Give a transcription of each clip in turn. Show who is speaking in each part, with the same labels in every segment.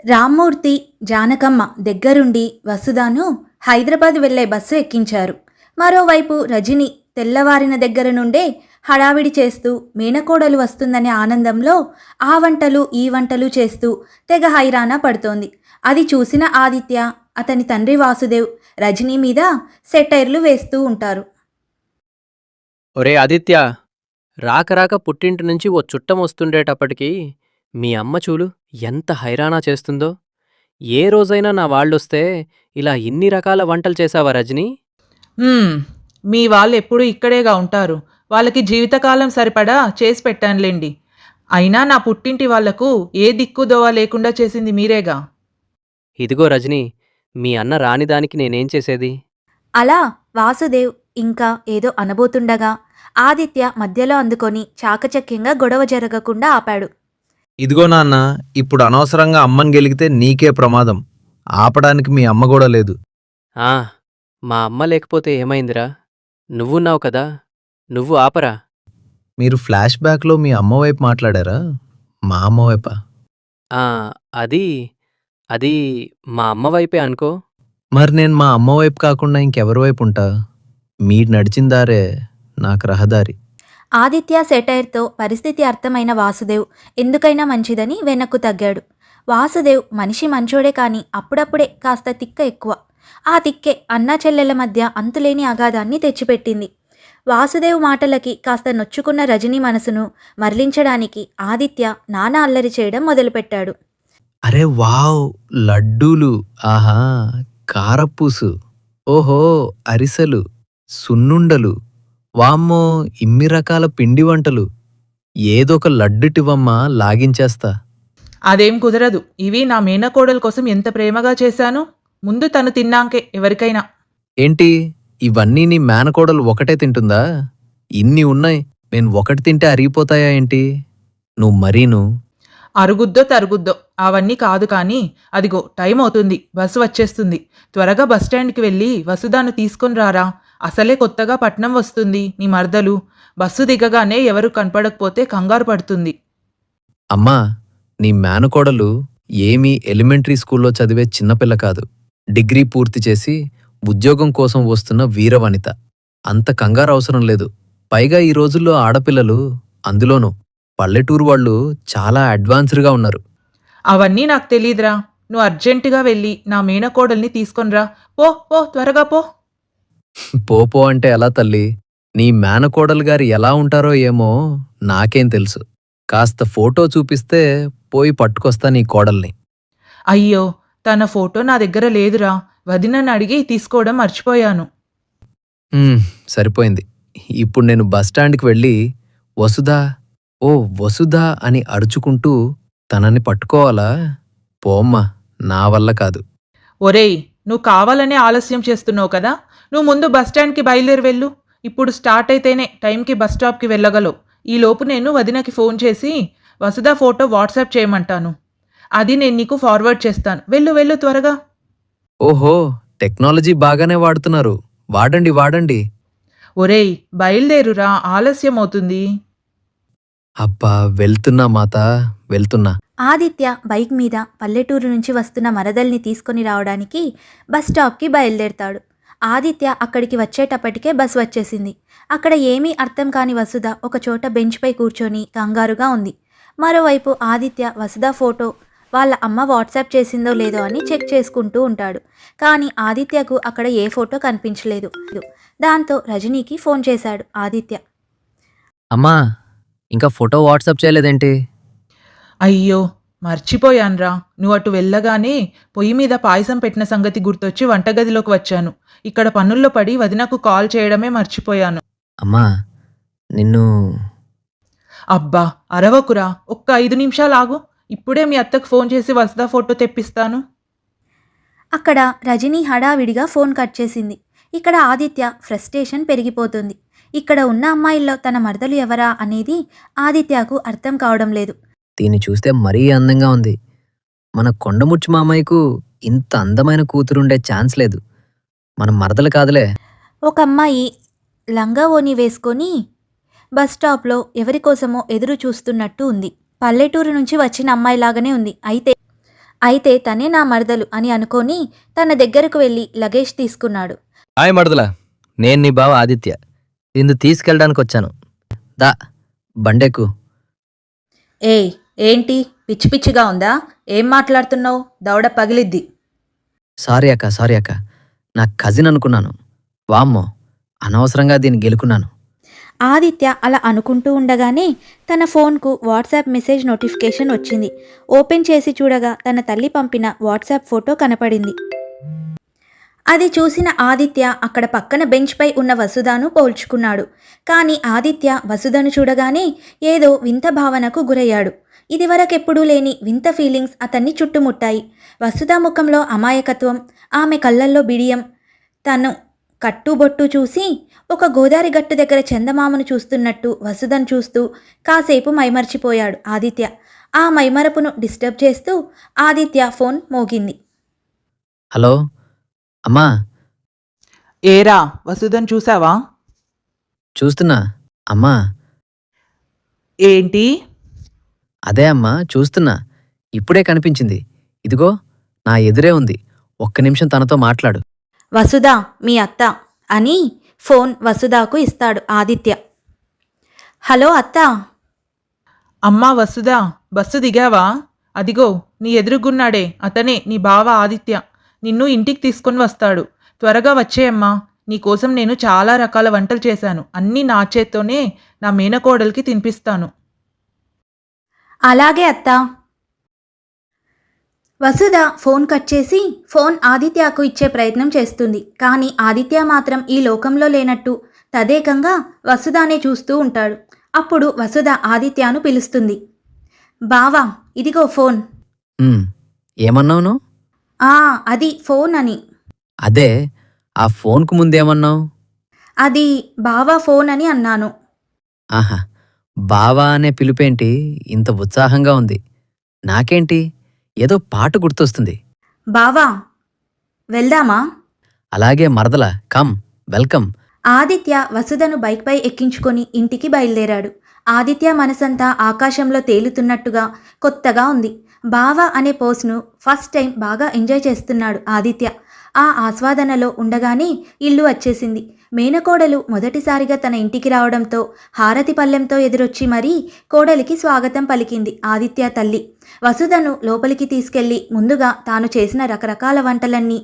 Speaker 1: రామ్మూర్తి, జానకమ్మ దగ్గరుండి వసుధాను హైదరాబాద్ వెళ్లే బస్సు ఎక్కించారు. మరోవైపు రజని తెల్లవారిన దగ్గర నుండే హడావిడి చేస్తూ మేనకోడలు వస్తుందనే ఆనందంలో ఆ వంటలు ఈ వంటలు చేస్తూ తెగ హైరానా పడుతోంది. అది చూసిన ఆదిత్య, అతని తండ్రి వాసుదేవ్ రజనీ మీద సెటైర్లు వేస్తూ ఉంటారు.
Speaker 2: ఒరే ఆదిత్య, రాక రాక పుట్టింటి నుంచి ఓ చుట్టం వస్తుండేటప్పటికి మీ అమ్మ చూలు ఎంత హైరానా చేస్తుందో. ఏ రోజైనా నా వాళ్ళొస్తే ఇలా ఇన్ని రకాల వంటలు చేసావా రజనీ?
Speaker 3: హ్మ్. మీ వాళ్ళెప్పుడూ ఇక్కడేగా ఉంటారు. వాళ్ళకి జీవితకాలం సరిపడా చేసి పెట్టానులెండి. అయినా నా పుట్టింటి వాళ్లకు ఏ దిక్కుదోవ లేకుండా చేసింది మీరేగా.
Speaker 2: ఇదిగో రజనీ, మీ అన్న రానిదానికి నేనేం చేసేది?
Speaker 1: అలా వాసుదేవ్ ఇంకా ఏదో అనబోతుండగా ఆదిత్య మధ్యలో అందుకొని చాకచక్యంగా గొడవ జరగకుండా ఆపాడు.
Speaker 4: ఇదిగో నాన్న, ఇప్పుడు అనవసరంగా అమ్మని గెలిగితే నీకే ప్రమాదం. ఆపడానికి మీ అమ్మ కూడా లేదు.
Speaker 2: ఆ, మా అమ్మ లేకపోతే ఏమైందిరా? నువ్వున్నావు కదా, నువ్వు ఆపరా.
Speaker 4: మీరు ఫ్లాష్ బ్యాక్లో మీ అమ్మ వైపు మాట్లాడారా? మా అమ్మ వైపా?
Speaker 2: ఆ, అది అది మా అమ్మ వైపే అనుకో.
Speaker 4: మరి నేను మా అమ్మ వైపు కాకుండా ఇంకెవరి వైపు ఉంటా? మీరు నడిచిందారే నాకు రహదారి.
Speaker 1: ఆదిత్య సెటైర్తో పరిస్థితి అర్థమైన వాసుదేవ్ ఎందుకైనా మంచిదని వెనక్కు తగ్గాడు. వాసుదేవ్ మనిషి మంచోడే కానీ అప్పుడప్పుడే కాస్త తిక్క ఎక్కువ. ఆ తిక్కే అన్నా చెల్లెల మధ్య అంతులేని అగాధాన్ని తెచ్చిపెట్టింది. వాసుదేవ్ మాటలకి కాస్త నొచ్చుకున్న రజనీ మనసును మరలించడానికి ఆదిత్య నానా అల్లరి చేయడం మొదలుపెట్టాడు.
Speaker 4: అరే వావ్, లడ్డూలు! ఆహా, కారపూసు! ఓహో, అరిసెలు, సున్నుండలు! వామ్మో, ఇన్ని రకాల పిండి వంటలు! ఏదొక లడ్డుటివమ్మా, లాగించేస్తా.
Speaker 3: అదేం కుదరదు. ఇవి నా మేనకోడల కోసం ఎంత ప్రేమగా చేశాను. ముందు తను తిన్నాకే ఎవరికైనా.
Speaker 4: ఏంటి, ఇవన్నీ నీ మేనకోడలు ఒకటే తింటుందా? ఇన్ని ఉన్నాయి, నేను ఒకటి తింటే అరిగిపోతాయా ఏంటి? నువ్వు మరీను.
Speaker 3: అరుగుద్దో తరుగుద్దో అవన్నీ కాదు కానీ, అదిగో టైం అవుతుంది, బస్సు వచ్చేస్తుంది. త్వరగా బస్టాండ్కి వెళ్ళి వసుధాను తీసుకొని రారా. అసలే కొత్తగా పట్నం వస్తుంది నీ మరదలు. బస్సు దిగగానే ఎవరు కనపడకపోతే కంగారు పడుతుంది.
Speaker 4: అమ్మా, నీ మేనకోడలు ఏమీ ఎలిమెంటరీ స్కూల్లో చదివే చిన్నపిల్ల కాదు. డిగ్రీ పూర్తి చేసి ఉద్యోగం కోసం వస్తున్న వీరవనిత. అంత కంగారు అవసరం లేదు. పైగా ఈ రోజుల్లో ఆడపిల్లలు, అందులోనూ పల్లెటూరు వాళ్ళు, చాలా అడ్వాన్స్డ్గా ఉన్నారు.
Speaker 3: అవన్నీ నాకు తెలీదురా. నువ్వు అర్జెంటుగా వెళ్ళి నా మేనకోడల్ని తీసుకొనిరా. పో పో, త్వరగా పో.
Speaker 4: పోపో అంటే ఎలా తల్లి? నీ మేనకోడలు గారు ఎలా ఉంటారో ఏమో నాకేం తెలుసు. కాస్త ఫోటో చూపిస్తే పోయి పట్టుకొస్తా నీ కోడల్ని.
Speaker 3: అయ్యో, తన ఫోటో నా దగ్గర లేదురా. వదినని అడిగి తీసుకోవడం మర్చిపోయాను.
Speaker 4: సరిపోయింది. ఇప్పుడు నేను బస్టాండ్కి వెళ్ళి వసుధా, ఓ వసుధా అని అరుచుకుంటూ తనని పట్టుకోవాలా? పోమ్మా, నా వల్ల కాదు.
Speaker 3: ఒరేయ్, నువ్వు కావాలనే ఆలస్యం చేస్తున్నావు కదా. నువ్వు ముందు బస్టాండ్కి బయలుదేరి వెళ్ళు. ఇప్పుడు స్టార్ట్ అయితేనే టైంకి బస్ స్టాప్కి వెళ్ళగలవు. ఈలోపు నేను వదినకి ఫోన్ చేసి వసుధ ఫోటో వాట్సాప్ చేయమంటాను. అది నేను నీకు ఫార్వర్డ్ చేస్తాను. వెళ్ళు వెళ్ళు, త్వరగా.
Speaker 4: ఓహో, టెక్నాలజీ బాగానే వాడుతున్నారు. వాడండి వాడండి.
Speaker 3: ఒరేయ్, బయలుదేరురా, ఆలస్యం అవుతుంది.
Speaker 4: అబ్బా, వెళ్తున్నా మాతా, వెళ్తున్నా.
Speaker 1: ఆదిత్య బైక్ మీద పల్లెటూరు నుంచి వస్తున్న మరదల్ని తీసుకొని రావడానికి బస్ స్టాప్కి బయలుదేరతాడు. ఆదిత్య అక్కడికి వచ్చేటప్పటికే బస్ వచ్చేసింది. అక్కడ ఏమీ అర్థం కాని వసుధ ఒకచోట బెంచ్పై కూర్చొని కంగారుగా ఉంది. మరోవైపు ఆదిత్య వసుధ ఫోటో వాళ్ళ అమ్మ వాట్సాప్ చేసిందో లేదో అని చెక్ చేసుకుంటూ ఉంటాడు. కానీ ఆదిత్యకు అక్కడ ఏ ఫోటో కనిపించలేదు. దాంతో రజనీకి ఫోన్ చేశాడు ఆదిత్య.
Speaker 2: అమ్మా, ఇంకా ఫోటో వాట్సాప్ చేయలేదేంటి?
Speaker 3: అయ్యో, మర్చిపోయాన్రా. నువ్వు అటు వెళ్ళగానే పొయ్యి మీద పాయసం పెట్టిన సంగతి గుర్తొచ్చి వంటగదిలోకి వచ్చాను. ఇక్కడ పనుల్లో పడి వదినకు కాల్ చేయడమే మర్చిపోయాను.
Speaker 2: అమ్మా, నిన్ను
Speaker 3: అబ్బా, అరవకురా. ఒక్క 5 నిమిషాలు ఆగు. ఇప్పుడే మీ అత్తకు ఫోన్ చేసి వసుధ ఫోటో తెప్పిస్తాను.
Speaker 1: అక్కడ రజనీ హడావిడిగా ఫోన్ కట్ చేసింది. ఇక్కడ ఆదిత్య ఫ్రస్ట్రేషన్ పెరిగిపోతుంది. ఇక్కడ ఉన్న అమ్మాయిల్లో తన మరదలు ఎవరా అనేది ఆదిత్యకు అర్థం కావడం లేదు.
Speaker 2: దీన్ని చూస్తే మరీ అందంగా ఉంది. మన కొండముచ్చు మామయ్యకు ఇంత అందమైన కూతురుండే ఛాన్స్ లేదు. మన మరదలు కాదులే.
Speaker 1: ఒక అమ్మాయి లంగా ఓని వేసుకొని బస్ స్టాప్లో ఎవరి కోసమో ఎదురు చూస్తున్నట్టు ఉంది. పల్లెటూరు నుంచి వచ్చిన అమ్మాయిలాగానే ఉంది. అయితే అయితే తనే నా మరదలు అని అనుకొని తన దగ్గరకు వెళ్ళి లగేజ్ తీసుకున్నాడు.
Speaker 5: హాయ్ మడదలా, నేను నీ బావ ఆదిత్య. నిన్ను తీసుకెళ్ళడానికి వచ్చాను. దా బండెక్కు.
Speaker 1: ఏయ్, ఏంటి పిచ్చి పిచ్చిగా ఉందా? ఏం మాట్లాడుతున్నావు? దవడ పగిలిద్ది.
Speaker 5: సారీ అక్క, నా కజిన్ అనుకున్నాను. వామ్మో, అనవసరంగా దీన్ని గెలుకున్నాను.
Speaker 1: ఆదిత్య అలా అనుకుంటూ ఉండగానే తన ఫోన్కు వాట్సాప్ మెసేజ్ నోటిఫికేషన్ వచ్చింది. ఓపెన్ చేసి చూడగా తన తల్లి పంపిన వాట్సాప్ ఫోటో కనపడింది. అది చూసిన ఆదిత్య అక్కడ పక్కన బెంచ్పై ఉన్న వసుధను పోల్చుకున్నాడు. కానీ ఆదిత్య వసుధను చూడగానే ఏదో వింత భావనకు గురయ్యాడు. ఇదివరకెప్పుడూ లేని వింత ఫీలింగ్స్ అతన్ని చుట్టుముట్టాయి. వసుధ ముఖంలో అమాయకత్వం, ఆమె కళ్ళల్లో బిడియం. తను కట్టుబొట్టు చూసి ఒక గోదారి గట్టు దగ్గర చందమామను చూస్తున్నట్టు వసుధను చూస్తూ కాసేపు మైమర్చిపోయాడు ఆదిత్య. ఆ మైమరపును డిస్టర్బ్ చేస్తూ ఆదిత్య ఫోన్ మోగింది.
Speaker 5: హలో అమ్మా.
Speaker 3: ఏరా వసుధను చూసావా?
Speaker 5: చూస్తున్నా అమ్మా.
Speaker 3: ఏంటి?
Speaker 5: అదే అమ్మా, చూస్తున్నా. ఇప్పుడే కనిపించింది. ఇదిగో నా ఎదురే ఉంది. ఒక్క నిమిషం తనతో మాట్లాడు.
Speaker 1: వసుధ మీ అత్త అని ఫోన్ వసుధకు ఇస్తాడు ఆదిత్య. హలో అత్త.
Speaker 3: అమ్మా వసుధ, బస్సు దిగావా? అదిగో నీ ఎదురుగున్నాడే, అతనే నీ బావ ఆదిత్య. నిన్ను ఇంటికి తీసుకొని వస్తాడు. త్వరగా వచ్చేయమ్మా. నీకోసం నేను చాలా రకాల వంటలు చేశాను. అన్నీ నా చేత్తోనే నా మేనకోడలికి తినిపిస్తాను.
Speaker 1: అలాగే అత్త. వసుధ ఫోన్ కట్ చేసి ఫోన్ ఆదిత్యకు ఇచ్చే ప్రయత్నం చేస్తుంది. కానీ ఆదిత్య మాత్రం ఈ లోకంలో లేనట్టు తదేకంగా వసుధనే చూస్తూ ఉంటాడు. అప్పుడు వసుధ ఆదిత్యను పిలుస్తుంది. బావా, ఇదిగో ఫోన్.
Speaker 5: ఏమన్నావు నువ్వు?
Speaker 1: అది ఫోన్ అని.
Speaker 5: అదే, ఆ ఫోన్కు ముందేమన్నావు?
Speaker 1: అది బావా ఫోన్ అని అన్నాను.
Speaker 5: ఆహా, బావా అనే పిలుపేంటి ఇంత ఉత్సాహంగా ఉంది? నాకేంటి ఏదో పాట గుర్తొస్తుంది.
Speaker 1: బావా, వెళ్దామా?
Speaker 5: అలాగే మరదల, కమ్, వెల్కమ్.
Speaker 1: ఆదిత్య వసుధను బైక్పై ఎక్కించుకొని ఇంటికి బయలుదేరాడు. ఆదిత్య మనసంతా ఆకాశంలో తేలుతున్నట్టుగా కొత్తగా ఉంది. బావా అనే పోస్ను ఫస్ట్ టైం బాగా ఎంజాయ్ చేస్తున్నాడు ఆదిత్య. ఆ ఆస్వాదనలో ఉండగానే ఇల్లు వచ్చేసింది. మేనకోడలు మొదటిసారిగా తన ఇంటికి రావడంతో హారతి పళ్ళెంతో ఎదురొచ్చి మరీ కోడలికి స్వాగతం పలికింది ఆదిత్య తల్లి. వసుధను లోపలికి తీసుకెళ్లి ముందుగా తాను చేసిన రకరకాల వంటలన్నీ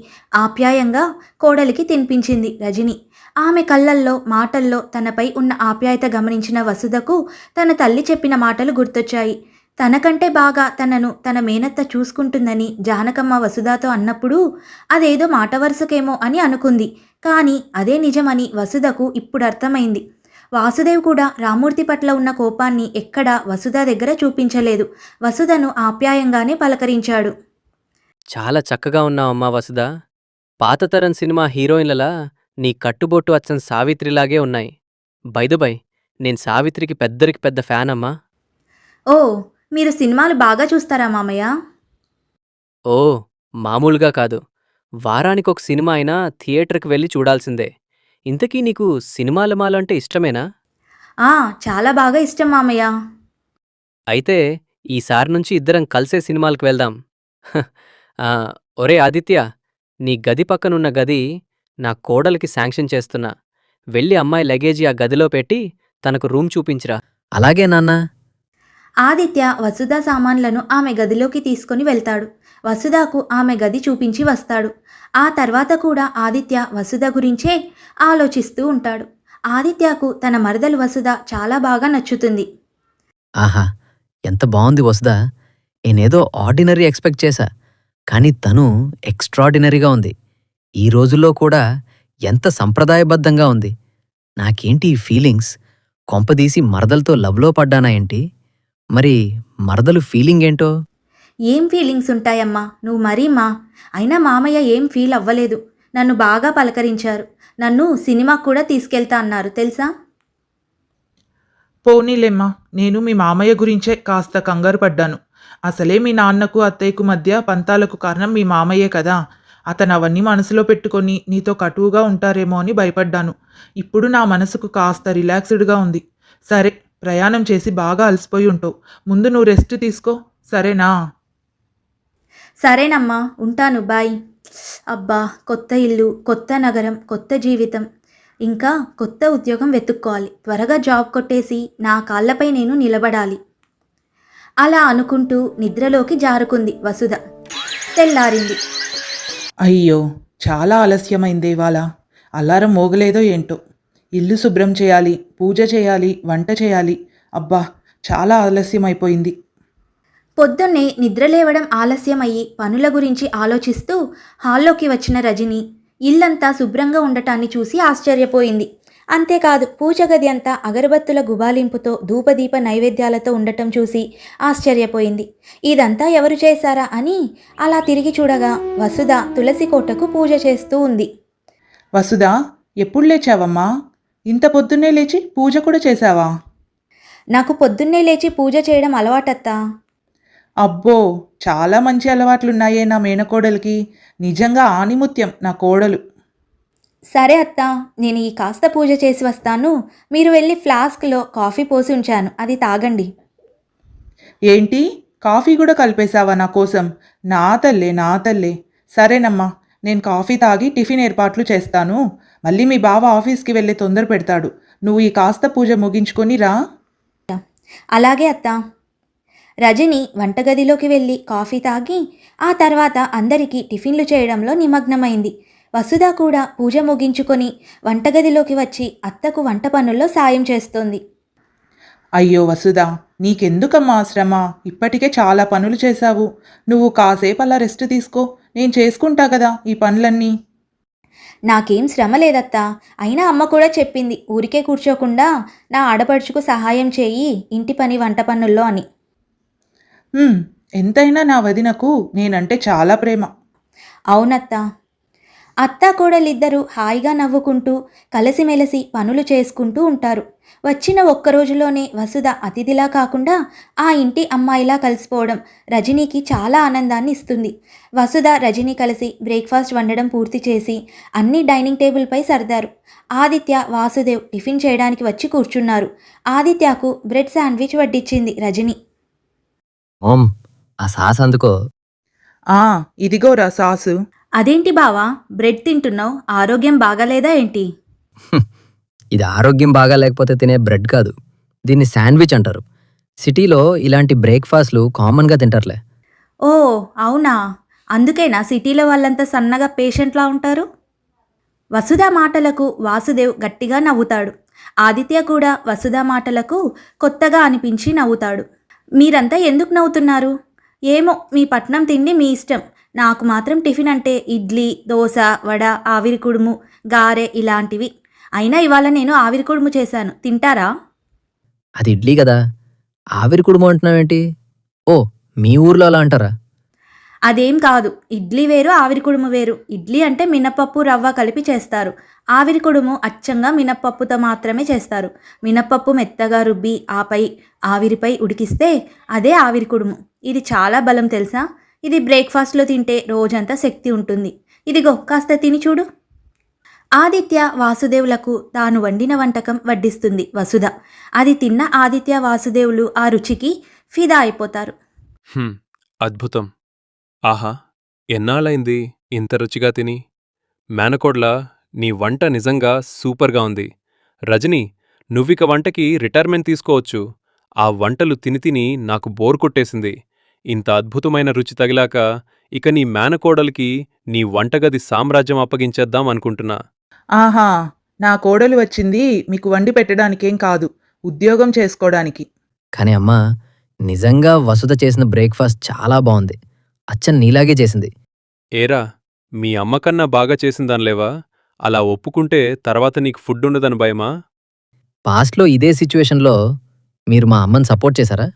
Speaker 1: ఆప్యాయంగా కోడలికి తినిపించింది రజని. ఆమె కళ్ళల్లో మాటల్లో తనపై ఉన్న ఆప్యాయత గమనించిన వసుధకు తన తల్లి చెప్పిన మాటలు గుర్తొచ్చాయి. తనకంటే బాగా తనను తన మేనత్త చూసుకుంటుందని జానకమ్మ వసుధతో అన్నప్పుడు అదేదో మాట వరుసకేమో అని అనుకుంది. కానీ అదే నిజమని వసుధకు ఇప్పుడు అర్థమైంది. వాసుదేవ్ కూడా రామూర్తి పట్ల ఉన్న కోపాన్ని ఎక్కడా వసుధ దగ్గర చూపించలేదు. వసుధను ఆప్యాయంగానే పలకరించాడు.
Speaker 2: చాలా చక్కగా ఉన్నావమ్మా వసుధ. పాతతరం సినిమా హీరోయిన్లలా నీ కట్టుబొట్టు అచ్చం సావిత్రిలాగే ఉన్నాయి. బై నేను సావిత్రికి పెద్దరికి పెద్ద ఫ్యాన్ అమ్మా.
Speaker 1: ఓ, మీరు సినిమాలు బాగా చూస్తారా మామయ్య?
Speaker 2: ఓ, మామూలుగా కాదు. వారానికొక సినిమా అయినా థియేటర్కి వెళ్ళి చూడాల్సిందే. ఇంతకీ నీకు సినిమాల మాలంటే ఇష్టమేనా?
Speaker 1: చాలా బాగా ఇష్టం మామయ్య.
Speaker 2: అయితే ఈసారి నుంచి ఇద్దరం కలిసే సినిమాలకు వెళ్దాం. హ, ఒరే ఆదిత్య, నీ గది పక్కనున్న గది నా కోడలికి శాంక్షన్ చేస్తున్నా. వెళ్ళి అమ్మాయి లగేజీ ఆ గదిలో పెట్టి తనకు రూమ్ చూపించిరా.
Speaker 5: అలాగే నాన్నా.
Speaker 1: ఆదిత్య వసుధ సామాన్లను ఆమె గదిలోకి తీసుకొని వెళ్తాడు. వసుధకు ఆమె గది చూపించి వస్తాడు. ఆ తర్వాత కూడా ఆదిత్య వసుధ గురించే ఆలోచిస్తూ ఉంటాడు. ఆదిత్యకు తన మరదలు వసుధ చాలా బాగా నచ్చుతుంది.
Speaker 5: ఆహా, ఎంత బాగుంది వసుధ. నేనేదో ఆర్డినరీ ఎక్స్పెక్ట్ చేశా, కానీ తను ఎక్స్ట్రాడినరీగా ఉంది. ఈ రోజుల్లో కూడా ఎంత సంప్రదాయబద్ధంగా ఉంది. నాకేంటి ఈ ఫీలింగ్స్? కొంపదీసి మరదలతో లవ్లో పడ్డానా ఏంటి? మరి మరదలు ఫీలింగ్ ఏంటో?
Speaker 1: ఏం ఫీలింగ్స్ ఉంటాయమ్మా, నువ్వు మరీ అయినా మామయ్య ఏం ఫీల్ అవ్వలేదు. నన్ను బాగా పలకరించారు. నన్ను సినిమాకు కూడా తీసుకెళ్తా అన్నారు తెలుసా?
Speaker 3: పోనీలేమ్మా, నేను మీ మామయ్య గురించే కాస్త కంగారు పడ్డాను. అసలే మీ నాన్నకు అత్తయ్యకు మధ్య పంతాలకు కారణం మీ మామయ్యే కదా. అతను అవన్నీ మనసులో పెట్టుకొని నీతో కటువుగా ఉంటారేమో అని భయపడ్డాను. ఇప్పుడు నా మనసుకు కాస్త రిలాక్స్డ్గా ఉంది. సరే, ప్రయాణం చేసి బాగా అలసిపోయి ఉంటావు. ముందు నువ్వు రెస్ట్ తీసుకో, సరేనా?
Speaker 1: సరేనమ్మా, ఉంటాను, బాయ్. అబ్బా, కొత్త ఇల్లు, కొత్త నగరం, కొత్త జీవితం. ఇంకా కొత్త ఉద్యోగం వెతుక్కోవాలి. త్వరగా జాబ్ కొట్టేసి నా కాళ్ళపై నేను నిలబడాలి. అలా అనుకుంటూ నిద్రలోకి జారుకుంది వసుధ. తెల్లారింది.
Speaker 3: అయ్యో, చాలా ఆలస్యమైంది ఇవాళ. అలారం మోగలేదో ఏంటో. ఇల్లు శుభ్రం చేయాలి, పూజ చేయాలి, వంట చేయాలి. అబ్బా, చాలా ఆలస్యం అయిపోయింది.
Speaker 1: పొద్దున్నే నిద్రలేవడం ఆలస్యమయ్యి పనుల గురించి ఆలోచిస్తూ హాల్లోకి వచ్చిన రజని ఇల్లంతా శుభ్రంగా ఉండటాన్ని చూసి ఆశ్చర్యపోయింది. అంతేకాదు, పూజ గది అంతా అగరబత్తుల గుబాలింపుతో ధూపదీప నైవేద్యాలతో ఉండటం చూసి ఆశ్చర్యపోయింది. ఇదంతా ఎవరు చేశారా అని అలా తిరిగి చూడగా వసుధ తులసి కోటకు పూజ చేస్తూ ఉంది.
Speaker 3: వసుధ, ఎప్పుడు లేచావమ్మా? ఇంత పొద్దున్నే లేచి పూజ కూడా చేశావా?
Speaker 1: నాకు పొద్దున్నే లేచి పూజ చేయడం అలవాటత్తా.
Speaker 3: అబ్బో, చాలా మంచి అలవాట్లున్నాయే నా మేనకోడలికి. నిజంగా ఆణిముత్యం నా కోడలు.
Speaker 1: సరే అత్తా, నేను ఈ కాస్త పూజ చేసి వస్తాను. మీరు వెళ్ళి ఫ్లాస్క్లో కాఫీ పోసి ఉంచాను, అది తాగండి.
Speaker 3: ఏంటి, కాఫీ కూడా కలిపేశావా నా కోసం? నా తల్లే, నా తల్లే. సరేనమ్మా, నేను కాఫీ తాగి టిఫిన్ ఏర్పాట్లు చేస్తాను. మళ్ళీ మీ బావ ఆఫీస్కి వెళ్ళి తొందర పెడతాడు. నువ్వు ఈ కాస్త పూజ ముగించుకొని రా.
Speaker 1: అలాగే అత్తా. రజని వంటగదిలోకి వెళ్ళి కాఫీ తాగి ఆ తర్వాత అందరికీ టిఫిన్లు చేయడంలో నిమగ్నమైంది. వసుధ కూడా పూజ ముగించుకొని వంటగదిలోకి వచ్చి అత్తకు వంట పనుల్లో సాయం చేస్తోంది.
Speaker 3: అయ్యో వసుధ, నీకెందుకమ్మా శ్రమ? ఇప్పటికే చాలా పనులు చేశావు. నువ్వు కాసేపు అలా రెస్ట్ తీసుకో, నేను చేసుకుంటా కదా ఈ పనులన్నీ.
Speaker 1: నాకేం శ్రమ లేదత్తా. అయినా అమ్మ కూడా చెప్పింది, ఊరికే కూర్చోకుండా నా ఆడపడుచుకు సహాయం చేయి ఇంటి పని వంట పనుల్లో అని.
Speaker 3: ఎంతైనా నా వదినకు నేనంటే చాలా ప్రేమ.
Speaker 1: అవునత్తా. అత్తా కోడలిద్దరూ హాయిగా నవ్వుకుంటూ కలిసిమెలిసి పనులు చేసుకుంటూ ఉంటారు. వచ్చిన ఒక్కరోజులోనే వసుధ అతిథిలా కాకుండా ఆ ఇంటి అమ్మాయిలా కలిసిపోవడం రజనీకి చాలా ఆనందాన్ని ఇస్తుంది. వసుధ, రజని కలిసి బ్రేక్ఫాస్ట్ వండడం పూర్తి చేసి అన్ని డైనింగ్ టేబుల్పై సర్దారు. ఆదిత్య, వాసుదేవ్ టిఫిన్ చేయడానికి వచ్చి కూర్చున్నారు. ఆదిత్యకు బ్రెడ్ శాండ్విచ్ వడ్డించింది రజని.
Speaker 5: ఓం, ఆ సాస్ అందుకో.
Speaker 3: ఇదిగోరా సాసు.
Speaker 1: అదేంటి బావా, బ్రెడ్ తింటున్నావు? ఆరోగ్యం బాగాలేదా ఏంటి?
Speaker 5: ఇది ఆరోగ్యం బాగా లేకపోతే తినే బ్రెడ్ కాదు, దీన్ని శాండ్విచ్ అంటారు. సిటీలో ఇలాంటి బ్రేక్ఫాస్ట్లు కామన్గా తింటారులే.
Speaker 1: ఓ అవునా, అందుకేనా సిటీలో వాళ్ళంతా సన్నగా పేషెంట్లా ఉంటారు? వసుధ మాటలకు వాసుదేవ్ గట్టిగా నవ్వుతాడు. ఆదిత్య కూడా వసుధ మాటలకు కొత్తగా అనిపించి నవ్వుతాడు. మీరంతా ఎందుకు నవ్వుతున్నారు? ఏమో, మీ పట్నం తిండి మీ ఇష్టం. నాకు మాత్రం టిఫిన్ అంటే ఇడ్లీ, దోశ, వడ, ఆవిరి కుడుము, గారె ఇలాంటివి. అయినా ఇవాళ నేను ఆవిరి కుడుము చేశాను, తింటారా?
Speaker 5: అది ఇడ్లీ కదా, ఆవిరి కుడుము అంటున్నావేంటి? ఓ, మీ ఊర్లో అలా అంటారా?
Speaker 1: అదేం కాదు, ఇడ్లీ వేరు, ఆవిరి కుడుము వేరు. ఇడ్లీ అంటే మినపప్పు రవ్వ కలిపి చేస్తారు. ఆవిరి కుడుము అచ్చంగా మినప్పప్పుతో మాత్రమే చేస్తారు. మినప్పప్పు మెత్తగా రుబ్బి ఆపై ఆవిరిపై ఉడికిస్తే అదే ఆవిరి కుడుము. ఇది చాలా బలం తెలుసా? ఇది బ్రేక్ఫాస్ట్లో తింటే రోజంతా శక్తి ఉంటుంది. ఇదిగో, కాస్త తిని చూడు. ఆదిత్య, వాసుదేవులకు తాను వండిన వంటకం వడ్డిస్తుంది వసుధ. అది తిన్న ఆదిత్య, వాసుదేవులు ఆ రుచికి ఫిదా అయిపోతారు.
Speaker 6: అద్భుతం. ఆహా, ఎన్నాళ్ళైంది ఇంత రుచిగా తిని. మేనకోడ్లా, నీ వంట నిజంగా సూపర్గా ఉంది. రజని, నువ్విక వంటకి రిటైర్మెంట్ తీసుకోవచ్చు. ఆ వంటలు తిని తిని నాకు బోర్ కొట్టేసింది. ఇంత అద్భుతమైన రుచి తగిలాక ఇక నీ మేనకోడలికి నీ వంటగది సామ్రాజ్యం అప్పగించేద్దాం అనుకుంటున్నా.
Speaker 3: ఆహా, నా కోడలు వచ్చింది మీకు వండి పెట్టడానికేం కాదు, ఉద్యోగం చేసుకోవడానికి.
Speaker 5: కానీ అమ్మా, నిజంగా వసుధ చేసిన బ్రేక్ఫాస్ట్ చాలా బాగుంది. అచ్చం నీలాగే చేసింది.
Speaker 6: ఏరా, మీ అమ్మకన్నా బాగా చేసిందాన్లేవా? అలా ఒప్పుకుంటే తర్వాత నీకు ఫుడ్ ఉండదని భయమా?
Speaker 5: పాస్ట్లో ఇదే సిచ్యువేషన్లో మీరు మా అమ్మని సపోర్ట్ చేశారా?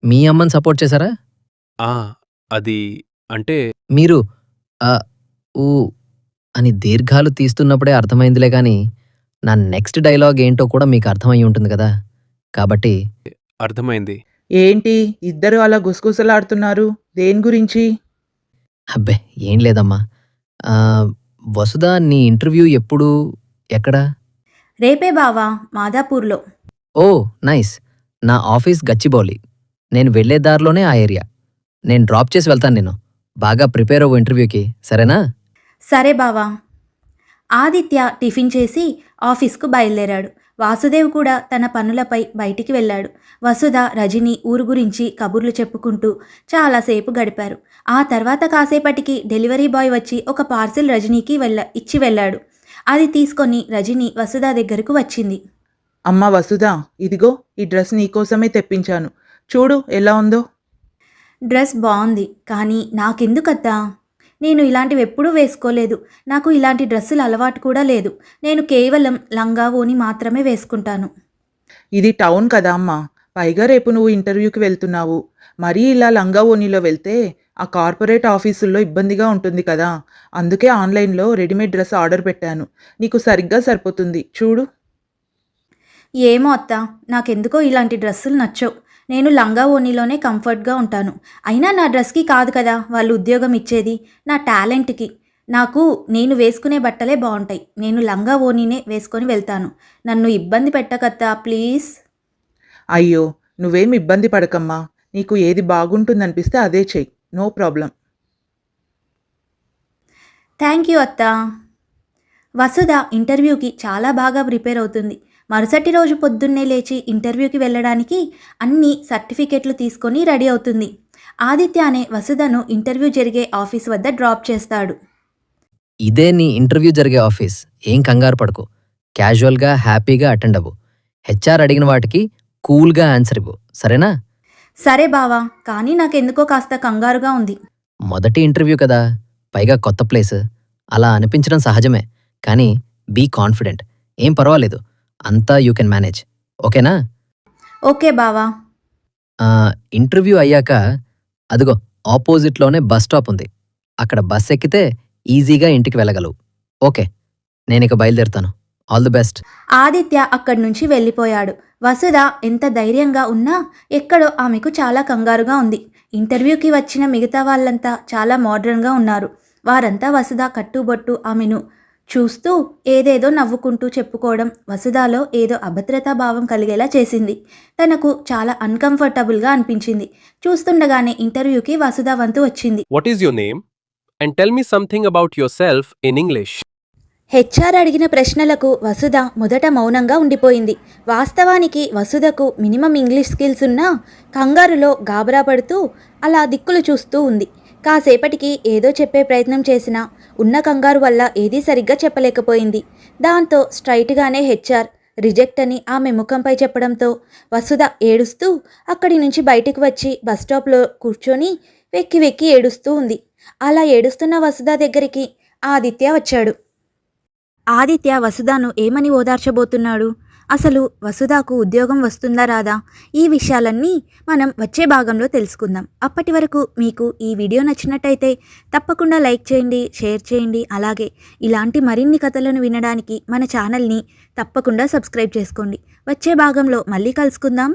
Speaker 5: మీ అమ్మని సపోర్ట్ చేశారా?
Speaker 6: అది అంటే
Speaker 5: మీరు ఊ అని దీర్ఘాలు తీస్తున్నప్పుడే అర్థమైందిలే గాని నా నెక్స్ట్ డైలాగ్ ఏంటో కూడా మీకు అర్థమయ్యి ఉంటుంది కదా. కాబట్టి
Speaker 6: అర్థమైంది.
Speaker 3: ఏంటి ఇద్దరు అలా గుసగుసలాడుతున్నారు? దేని గురించి?
Speaker 5: అబ్బే, ఏం లేదమ్మా. వసుధ, నీ ఇంటర్వ్యూ ఎప్పుడు, ఎక్కడ?
Speaker 1: రేపే బావా, మాదాపూర్లో.
Speaker 5: ఓ నైస్. నా ఆఫీస్ గచ్చిబౌలి. నేను వెళ్లే దారిలోనే ఆ ఏరియా. నేను డ్రాప్ చేసి వెళ్తాను నిన్ను. బాగా ప్రిపేర్ అవ్వు ఇంటర్వ్యూకి, సరేనా?
Speaker 1: సరే బావా. ఆదిత్య టిఫిన్ చేసి ఆఫీస్కు బయలుదేరాడు. వాసుదేవ్ కూడా తన పనులపై బయటికి వెళ్ళాడు. వసుధ, రజని ఊరు గురించి కబుర్లు చెప్పుకుంటూ చాలాసేపు గడిపారు. ఆ తర్వాత కాసేపటికి డెలివరీ బాయ్ వచ్చి ఒక పార్సిల్ రజనీకి ఇచ్చి వెళ్ళాడు. అది తీసుకొని రజని వసుధ దగ్గరకు వచ్చింది.
Speaker 3: అమ్మ వసుధ, ఇదిగో ఈ డ్రెస్ నీకోసమే తెప్పించాను. చూడు ఎలా ఉందో.
Speaker 1: డ్రెస్ బాగుంది, కానీ నాకెందుకత్తా? నేను ఇలాంటివి ఎప్పుడూ వేసుకోలేదు. నాకు ఇలాంటి డ్రెస్సులు అలవాటు కూడా లేదు. నేను కేవలం లంగా ఓని మాత్రమే వేసుకుంటాను.
Speaker 3: ఇది టౌన్ కదా అమ్మా, పైగా రేపు నువ్వు ఇంటర్వ్యూకి వెళ్తున్నావు. మరీ ఇలా లంగా ఓణీలో వెళ్తే ఆ కార్పొరేట్ ఆఫీసుల్లో ఇబ్బందిగా ఉంటుంది కదా. అందుకే ఆన్లైన్లో రెడీమేడ్ డ్రెస్ ఆర్డర్ పెట్టాను. నీకు సరిగ్గా సరిపోతుంది, చూడు.
Speaker 1: ఏమో అత్త, నాకెందుకో ఇలాంటి డ్రెస్సులు నచ్చవు. నేను లంగా ఓణీలోనే కంఫర్ట్గా ఉంటాను. అయినా నా డ్రెస్కి కాదు కదా వాళ్ళు ఉద్యోగం ఇచ్చేది, నా టాలెంట్కి. నేను వేసుకునే బట్టలే బాగుంటాయి. నేను లంగా ఓణీనే వేసుకొని వెళ్తాను. నన్ను ఇబ్బంది పెట్టకత్తా ప్లీజ్.
Speaker 3: అయ్యో, నువ్వేం ఇబ్బంది పడకమ్మా. నీకు ఏది బాగుంటుందనిపిస్తే అదే చెయ్యి, నో ప్రాబ్లం.
Speaker 1: థ్యాంక్ యూ అత్త. వసుధ ఇంటర్వ్యూకి చాలా బాగా ప్రిపేర్ అవుతుంది. మరుసటి రోజు పొద్దున్నే లేచి ఇంటర్వ్యూకి వెళ్ళడానికి అన్ని సర్టిఫికెట్లు తీసుకొని రెడీ అవుతుంది. ఆదిత్య అనే వసుధను ఇంటర్వ్యూ జరిగే ఆఫీస్ వద్ద డ్రాప్ చేస్తాడు.
Speaker 5: ఇదే నీ ఇంటర్వ్యూ జరిగే ఆఫీస్, ఏం కంగారు పడకు. క్యాజువల్గా హ్యాపీగా అటెండ్ అవ్వు. హెచ్ఆర్ అడిగిన వాటికి కూల్గా ఆన్సర్ ఇవ్వు, సరేనా?
Speaker 1: సరే బావా, కానీ నాకెందుకో కాస్త కంగారుగా ఉంది.
Speaker 5: మొదటి ఇంటర్వ్యూ కదా, పైగా కొత్త ప్లేస్, అలా అనిపించడం సహజమే. కానీ బీ కాన్ఫిడెంట్, ఏం పర్వాలేదు. అంతా యూ కెన్ మేనేజ్, ఓకేనా?
Speaker 1: ఓకే బావా.
Speaker 5: ఇంటర్వ్యూ అయ్యాక అదిగో ఆపోజిట్లోనే బస్ స్టాప్ ఉంది. అక్కడ బస్ ఎక్కితే ఈజీగా ఇంటికి వెళ్ళగలవు. ఓకే, నేనిక బయలుదేరుతాను. All the best.
Speaker 1: ఆదిత్య అక్కడి నుంచి వెళ్ళిపోయాడు. వసుధ ఎంత ధైర్యంగా ఉన్నా ఎక్కడో ఆమెకు చాలా కంగారుగా ఉంది. ఇంటర్వ్యూకి వచ్చిన మిగతా వాళ్ళంతా చాలా మోడ్రన్గా ఉన్నారు. వారంతా వసుధ కట్టుబొట్టు ఆమెను చూస్తూ ఏదేదో నవ్వుకుంటూ చెప్పుకోవడం వసుధలో ఏదో అభద్రతా భావం కలిగేలా చేసింది. తనకు చాలా అన్కంఫర్టబుల్గా అనిపించింది. చూస్తుండగానే ఇంటర్వ్యూకి వసుధ వంతు వచ్చింది.
Speaker 6: What is your name? And tell me something about yourself in English.
Speaker 1: HR అడిగిన ప్రశ్నలకు వసుధ మొదట మౌనంగా ఉండిపోయింది. వాస్తవానికి వసుధకు మినిమం ఇంగ్లీష్ స్కిల్స్ ఉన్నా కంగారులో గాబరా పడుతూ అలా దిక్కులు చూస్తూ ఉంది. కాసేపటికి ఏదో చెప్పే ప్రయత్నం చేసినా ఉన్న కంగారు వల్ల ఏదీ సరిగ్గా చెప్పలేకపోయింది. దాంతో స్ట్రైట్గానే హెచ్ఆర్ రిజెక్ట్ అని ఆమె ముఖంపై చెప్పడంతో వసుధ ఏడుస్తూ అక్కడి నుంచి బయటికి వచ్చి బస్టాప్లో కూర్చొని వెక్కి వెక్కి ఏడుస్తూ ఉంది. అలా ఏడుస్తున్న వసుధ దగ్గరికి ఆదిత్య వచ్చాడు. ఆదిత్య వసుధను ఏమని ఓదార్చబోతున్నాడు? అసలు వసుధకు ఉద్యోగం వస్తుందా రాదా? ఈ విషయాలన్నీ మనం వచ్చే భాగంలో తెలుసుకుందాం. అప్పటి వరకు మీకు ఈ వీడియో నచ్చినట్టయితే తప్పకుండా లైక్ చేయండి, షేర్ చేయండి. అలాగే ఇలాంటి మరిన్ని కథలను వినడానికి మన ఛానల్ని తప్పకుండా సబ్స్క్రైబ్ చేసుకోండి. వచ్చే భాగంలో మళ్ళీ కలుసుకుందాం.